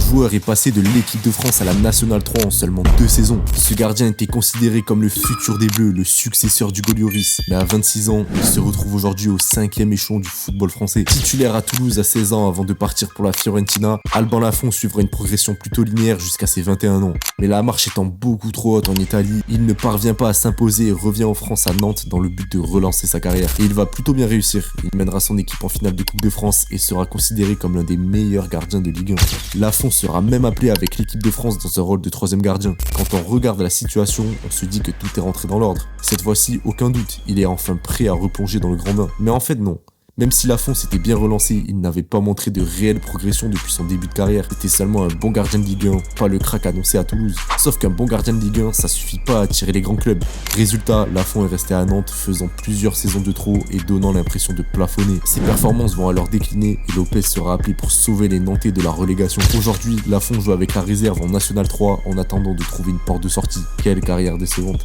joueur est passé de l'équipe de France à la Nationale 3 en seulement 2 saisons. Ce gardien était considéré comme le futur des Bleus, le successeur du Golioris. Mais à 26 ans, il se retrouve aujourd'hui au 5e échelon du football français. Titulaire à Toulouse à 16 ans avant de partir pour la Fiorentina, Alban Lafont suivra une progression plutôt linéaire jusqu'à ses 21 ans. Mais la marche étant beaucoup trop haute en Italie, il ne parvient pas à s'imposer et revient en France à Nantes dans le but de relancer sa carrière. Et il va plutôt bien réussir. Il mènera son équipe en finale de Coupe de France et sera considéré comme l'un des meilleurs gardiens de Ligue 1. Lafont sera même appelé avec l'équipe de France dans un rôle de 3e gardien. Quand on regarde la situation, on se dit que tout est rentré dans l'ordre. Cette fois-ci, aucun doute, il est enfin prêt à replonger dans le grand bain. Mais en fait non. Même si Lafont s'était bien relancé, il n'avait pas montré de réelle progression depuis son début de carrière. C'était seulement un bon gardien de Ligue 1, pas le crack annoncé à Toulouse. Sauf qu'un bon gardien de Ligue 1, ça suffit pas à attirer les grands clubs. Résultat, Lafont est resté à Nantes, faisant plusieurs saisons de trop et donnant l'impression de plafonner. Ses performances vont alors décliner et Lopez sera appelé pour sauver les Nantais de la relégation. Aujourd'hui, Lafont joue avec la réserve en National 3 en attendant de trouver une porte de sortie. Quelle carrière décevante.